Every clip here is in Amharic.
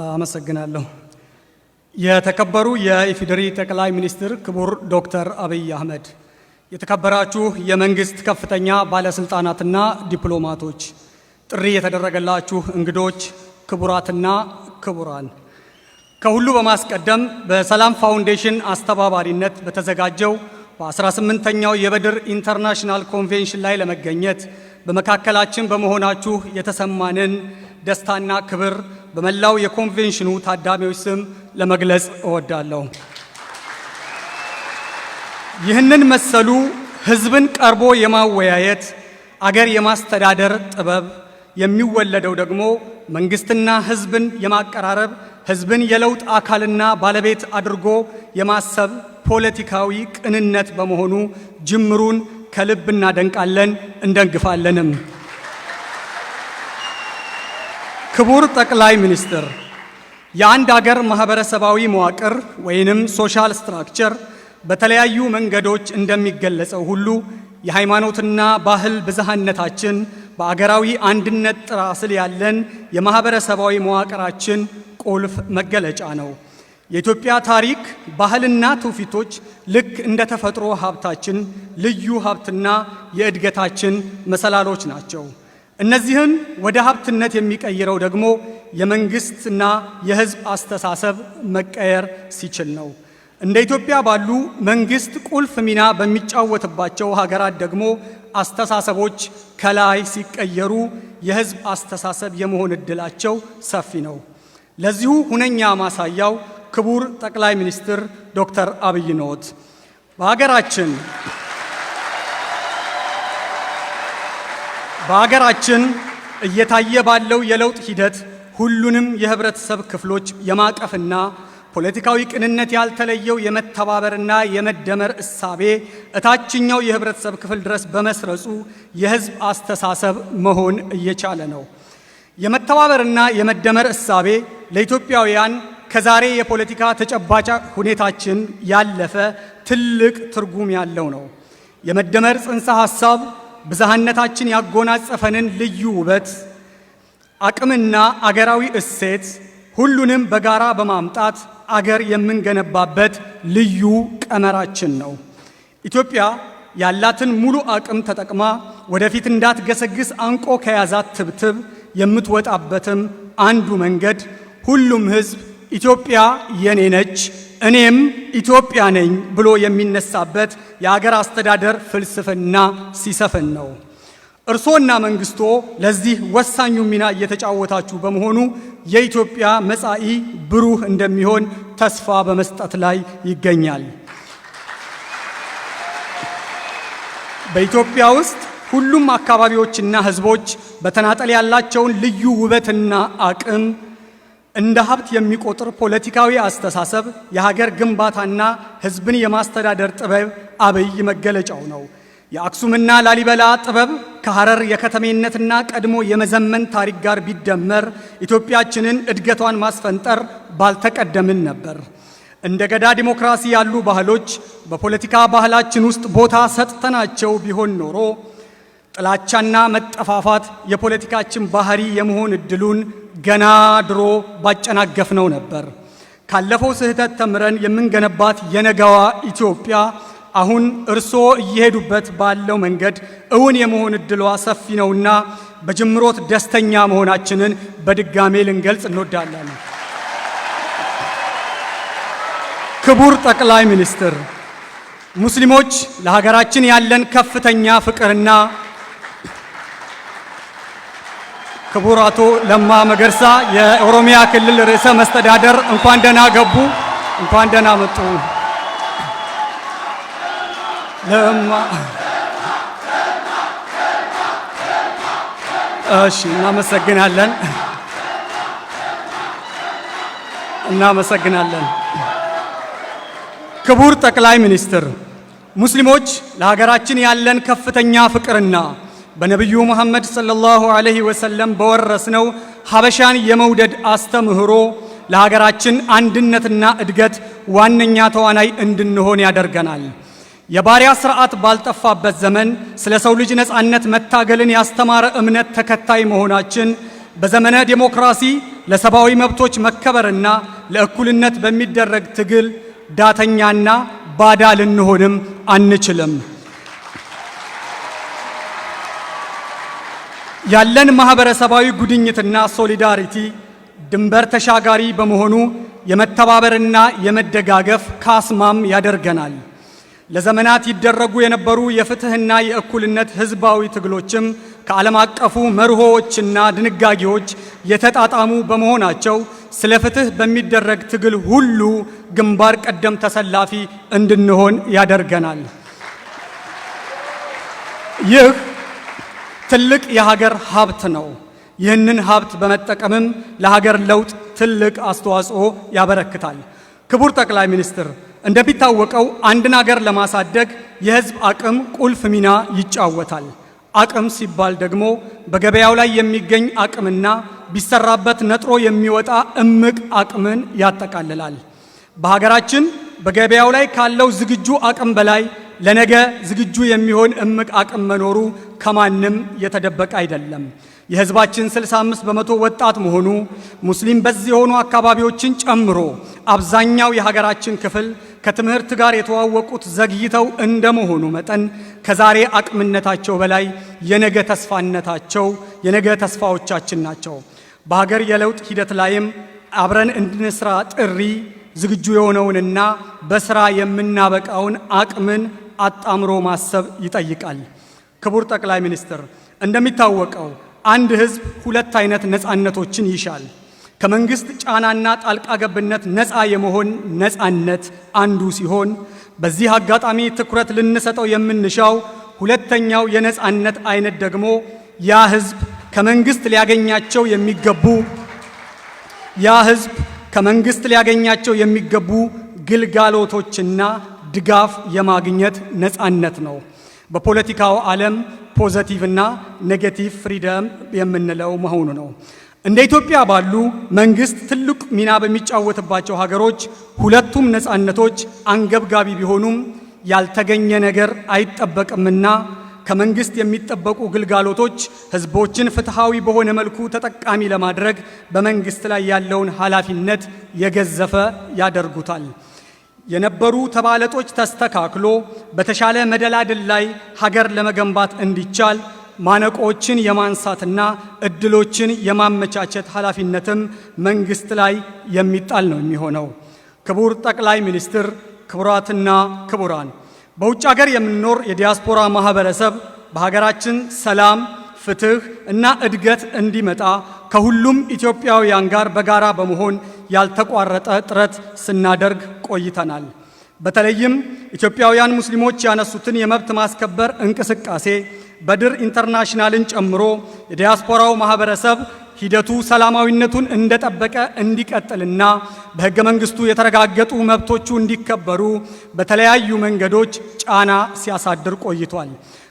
አመሰግናለሁ። የተከበሩ የኢፌዴሪ ጠቅላይ ሚኒስትር ክቡር ዶክተር አብይ አህመድ፣ የተከበራችሁ የመንግስት ከፍተኛ ባለስልጣናትና ዲፕሎማቶች፣ ጥሪ የተደረገላችሁ እንግዶች፣ ክቡራትና ክቡራን፣ ከሁሉ በማስቀደም በሰላም ፋውንዴሽን አስተባባሪነት በተዘጋጀው በ18ኛው የበድር ኢንተርናሽናል ኮንቬንሽን ላይ ለመገኘት በመካከላችን በመሆናችሁ የተሰማንን ደስታና ክብር በመላው የኮንቬንሽኑ ታዳሚዎች ስም ለመግለጽ እወዳለሁ። ይህንን መሰሉ ህዝብን ቀርቦ የማወያየት አገር የማስተዳደር ጥበብ የሚወለደው ደግሞ መንግስትና ህዝብን የማቀራረብ ህዝብን የለውጥ አካልና ባለቤት አድርጎ የማሰብ ፖለቲካዊ ቅንነት በመሆኑ ጅምሩን ከልብ እናደንቃለን፣ እንደግፋለንም። ክቡር ጠቅላይ ሚኒስትር፣ የአንድ አገር ማህበረሰባዊ መዋቅር ወይንም ሶሻል ስትራክቸር በተለያዩ መንገዶች እንደሚገለጸው ሁሉ የሃይማኖትና ባህል ብዝሃነታችን በአገራዊ አንድነት ጥላ ስር ያለን የማህበረሰባዊ መዋቅራችን ቁልፍ መገለጫ ነው። የኢትዮጵያ ታሪክ፣ ባህልና ትውፊቶች ልክ እንደ ተፈጥሮ ሀብታችን ልዩ ሀብትና የእድገታችን መሰላሎች ናቸው። እነዚህን ወደ ሀብትነት የሚቀይረው ደግሞ የመንግስትና የህዝብ አስተሳሰብ መቀየር ሲችል ነው። እንደ ኢትዮጵያ ባሉ መንግስት ቁልፍ ሚና በሚጫወትባቸው ሀገራት ደግሞ አስተሳሰቦች ከላይ ሲቀየሩ የህዝብ አስተሳሰብ የመሆን እድላቸው ሰፊ ነው። ለዚሁ ሁነኛ ማሳያው ክቡር ጠቅላይ ሚኒስትር ዶክተር አብይ ነዎት። በሀገራችን እየታየ ባለው የለውጥ ሂደት ሁሉንም የህብረተሰብ ክፍሎች የማቀፍና ፖለቲካዊ ቅንነት ያልተለየው የመተባበርና የመደመር እሳቤ እታችኛው የህብረተሰብ ክፍል ድረስ በመስረጹ የህዝብ አስተሳሰብ መሆን እየቻለ ነው። የመተባበርና የመደመር እሳቤ ለኢትዮጵያውያን ከዛሬ የፖለቲካ ተጨባጭ ሁኔታችን ያለፈ ትልቅ ትርጉም ያለው ነው። የመደመር ጽንሰ ሐሳብ ብዝሃነታችን ያጎናጸፈንን ልዩ ውበት፣ አቅምና አገራዊ እሴት ሁሉንም በጋራ በማምጣት አገር የምንገነባበት ልዩ ቀመራችን ነው። ኢትዮጵያ ያላትን ሙሉ አቅም ተጠቅማ ወደፊት እንዳትገሰግስ አንቆ ከያዛት ትብትብ የምትወጣበትም አንዱ መንገድ ሁሉም ህዝብ ኢትዮጵያ የኔ ነች እኔም ኢትዮጵያ ነኝ ብሎ የሚነሳበት የአገር አስተዳደር ፍልስፍና ሲሰፍን ነው። እርሶና መንግስቶ ለዚህ ወሳኙ ሚና እየተጫወታችሁ በመሆኑ የኢትዮጵያ መጻኢ ብሩህ እንደሚሆን ተስፋ በመስጠት ላይ ይገኛል። በኢትዮጵያ ውስጥ ሁሉም አካባቢዎችና ህዝቦች በተናጠል ያላቸውን ልዩ ውበትና አቅም እንደ ሀብት የሚቆጥር ፖለቲካዊ አስተሳሰብ የሀገር ግንባታና ህዝብን የማስተዳደር ጥበብ አብይ መገለጫው ነው። የአክሱምና ላሊበላ ጥበብ ከሐረር የከተሜነትና ቀድሞ የመዘመን ታሪክ ጋር ቢደመር ኢትዮጵያችንን እድገቷን ማስፈንጠር ባልተቀደምን ነበር። እንደ ገዳ ዲሞክራሲ ያሉ ባህሎች በፖለቲካ ባህላችን ውስጥ ቦታ ሰጥተናቸው ቢሆን ኖሮ ጥላቻና መጠፋፋት የፖለቲካችን ባህሪ የመሆን እድሉን ገና ድሮ ባጨናገፍነው ነበር። ካለፈው ስህተት ተምረን የምንገነባት የነገዋ ኢትዮጵያ አሁን እርስዎ እየሄዱበት ባለው መንገድ እውን የመሆን እድሏ ሰፊ ነውና በጅምሮት ደስተኛ መሆናችንን በድጋሜ ልንገልጽ እንወዳለን። ክቡር ጠቅላይ ሚኒስትር፣ ሙስሊሞች ለሀገራችን ያለን ከፍተኛ ፍቅርና ክቡር አቶ ለማ መገርሳ የኦሮሚያ ክልል ርዕሰ መስተዳደር እንኳን ደህና ገቡ፣ እንኳን ደህና መጡ። ለማ እሺ፣ እናመሰግናለን። ክቡር ጠቅላይ ሚኒስትር፣ ሙስሊሞች ለሀገራችን ያለን ከፍተኛ ፍቅርና በነቢዩ መሐመድ ሰለላሁ ዐለይሂ ወሰለም በወረስነው ሀበሻን የመውደድ አስተምህሮ ለሀገራችን አንድነትና እድገት ዋነኛ ተዋናይ እንድንሆን ያደርገናል። የባሪያ ስርዓት ባልጠፋበት ዘመን ስለ ሰው ልጅ ነጻነት መታገልን ያስተማረ እምነት ተከታይ መሆናችን በዘመነ ዴሞክራሲ ለሰብአዊ መብቶች መከበርና ለእኩልነት በሚደረግ ትግል ዳተኛና ባዳ ልንሆንም አንችልም። ያለን ማህበረሰባዊ ጉድኝትና ሶሊዳሪቲ ድንበር ተሻጋሪ በመሆኑ የመተባበርና የመደጋገፍ ካስማም ያደርገናል። ለዘመናት ይደረጉ የነበሩ የፍትህና የእኩልነት ህዝባዊ ትግሎችም ከዓለም አቀፉ መርሆዎችና ድንጋጌዎች የተጣጣሙ በመሆናቸው ስለ ፍትህ በሚደረግ ትግል ሁሉ ግንባር ቀደም ተሰላፊ እንድንሆን ያደርገናል። ይህ ትልቅ የሀገር ሀብት ነው። ይህንን ሀብት በመጠቀምም ለሀገር ለውጥ ትልቅ አስተዋጽኦ ያበረክታል። ክቡር ጠቅላይ ሚኒስትር፣ እንደሚታወቀው አንድን ሀገር ለማሳደግ የህዝብ አቅም ቁልፍ ሚና ይጫወታል። አቅም ሲባል ደግሞ በገበያው ላይ የሚገኝ አቅምና ቢሰራበት ነጥሮ የሚወጣ እምቅ አቅምን ያጠቃልላል። በሀገራችን በገበያው ላይ ካለው ዝግጁ አቅም በላይ ለነገ ዝግጁ የሚሆን እምቅ አቅም መኖሩ ከማንም የተደበቀ አይደለም። የህዝባችን 65 በመቶ ወጣት መሆኑ ሙስሊም በዚህ የሆኑ አካባቢዎችን ጨምሮ አብዛኛው የሀገራችን ክፍል ከትምህርት ጋር የተዋወቁት ዘግይተው እንደመሆኑ መጠን ከዛሬ አቅምነታቸው በላይ የነገ ተስፋነታቸው የነገ ተስፋዎቻችን ናቸው። በሀገር የለውጥ ሂደት ላይም አብረን እንድንስራ ጥሪ ዝግጁ የሆነውንና በስራ የምናበቃውን አቅምን አጣምሮ ማሰብ ይጠይቃል። ክቡር ጠቅላይ ሚኒስትር፣ እንደሚታወቀው አንድ ህዝብ ሁለት አይነት ነፃነቶችን ይሻል። ከመንግስት ጫናና ጣልቃ ገብነት ነፃ የመሆን ነፃነት አንዱ ሲሆን፣ በዚህ አጋጣሚ ትኩረት ልንሰጠው የምንሻው ሁለተኛው የነፃነት አይነት ደግሞ ያ ህዝብ ከመንግስት ሊያገኛቸው የሚገቡ ግልጋሎቶችና ድጋፍ የማግኘት ነፃነት ነው። በፖለቲካው ዓለም ፖዚቲቭና ኔጌቲቭ ፍሪደም የምንለው መሆኑ ነው። እንደ ኢትዮጵያ ባሉ መንግስት ትልቅ ሚና በሚጫወትባቸው ሀገሮች ሁለቱም ነፃነቶች አንገብጋቢ ቢሆኑም ያልተገኘ ነገር አይጠበቅምና ከመንግስት የሚጠበቁ ግልጋሎቶች ህዝቦችን ፍትሃዊ በሆነ መልኩ ተጠቃሚ ለማድረግ በመንግስት ላይ ያለውን ኃላፊነት የገዘፈ ያደርጉታል። የነበሩ ተባለጦች ተስተካክሎ በተሻለ መደላድል ላይ ሀገር ለመገንባት እንዲቻል ማነቆችን የማንሳትና እድሎችን የማመቻቸት ኃላፊነትም መንግስት ላይ የሚጣል ነው የሚሆነው። ክቡር ጠቅላይ ሚኒስትር፣ ክቡራትና ክቡራን፣ በውጭ ሀገር የምንኖር የዲያስፖራ ማህበረሰብ በሀገራችን ሰላም፣ ፍትህ እና እድገት እንዲመጣ ከሁሉም ኢትዮጵያውያን ጋር በጋራ በመሆን ያልተቋረጠ ጥረት ስናደርግ ቆይተናል። በተለይም ኢትዮጵያውያን ሙስሊሞች ያነሱትን የመብት ማስከበር እንቅስቃሴ በድር ኢንተርናሽናልን ጨምሮ የዲያስፖራው ማህበረሰብ ሂደቱ ሰላማዊነቱን እንደጠበቀ እንዲቀጥልና በሕገ መንግስቱ የተረጋገጡ መብቶቹ እንዲከበሩ በተለያዩ መንገዶች ጫና ሲያሳድር ቆይቷል።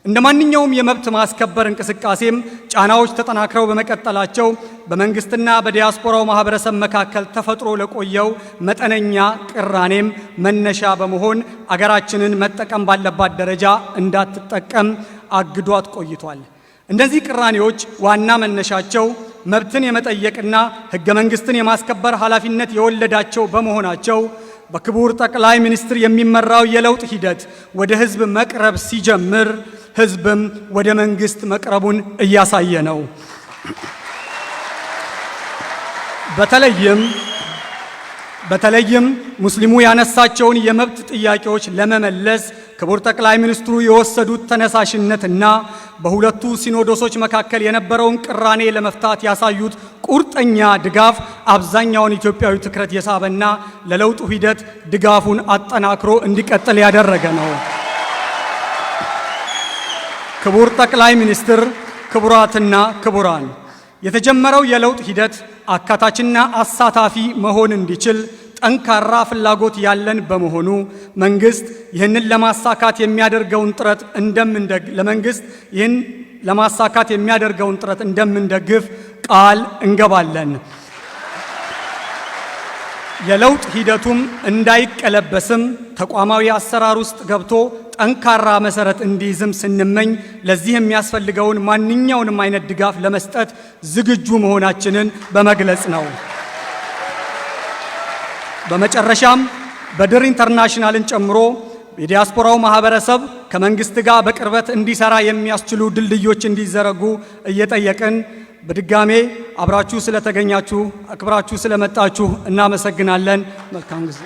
እንደ ማንኛውም የመብት ማስከበር እንቅስቃሴም ጫናዎች ተጠናክረው በመቀጠላቸው በመንግስትና በዲያስፖራው ማህበረሰብ መካከል ተፈጥሮ ለቆየው መጠነኛ ቅራኔም መነሻ በመሆን አገራችንን መጠቀም ባለባት ደረጃ እንዳትጠቀም አግዷት ቆይቷል። እነዚህ ቅራኔዎች ዋና መነሻቸው መብትን የመጠየቅና ሕገ መንግስትን የማስከበር ኃላፊነት የወለዳቸው በመሆናቸው በክቡር ጠቅላይ ሚኒስትር የሚመራው የለውጥ ሂደት ወደ ህዝብ መቅረብ ሲጀምር ህዝብም ወደ መንግስት መቅረቡን እያሳየ ነው። በተለይም ሙስሊሙ ያነሳቸውን የመብት ጥያቄዎች ለመመለስ ክቡር ጠቅላይ ሚኒስትሩ የወሰዱት ተነሳሽነትና በሁለቱ ሲኖዶሶች መካከል የነበረውን ቅራኔ ለመፍታት ያሳዩት ቁርጠኛ ድጋፍ አብዛኛውን ኢትዮጵያዊ ትኩረት የሳበና ለለውጡ ሂደት ድጋፉን አጠናክሮ እንዲቀጥል ያደረገ ነው። ክቡር ጠቅላይ ሚኒስትር፣ ክቡራትና ክቡራን፣ የተጀመረው የለውጥ ሂደት አካታችና አሳታፊ መሆን እንዲችል ጠንካራ ፍላጎት ያለን በመሆኑ መንግስት ይህንን ለማሳካት የሚያደርገውን ጥረት እንደምንደግፍ ቃል እንገባለን። የለውጥ ሂደቱም እንዳይቀለበስም ተቋማዊ አሰራር ውስጥ ገብቶ ጠንካራ መሰረት እንዲይዝም ስንመኝ ለዚህ የሚያስፈልገውን ማንኛውንም አይነት ድጋፍ ለመስጠት ዝግጁ መሆናችንን በመግለጽ ነው። በመጨረሻም በድር ኢንተርናሽናልን ጨምሮ የዲያስፖራው ማህበረሰብ ከመንግስት ጋር በቅርበት እንዲሰራ የሚያስችሉ ድልድዮች እንዲዘረጉ እየጠየቅን በድጋሜ አብራችሁ ስለተገኛችሁ አክብራችሁ ስለመጣችሁ እናመሰግናለን። መልካም ጊዜ።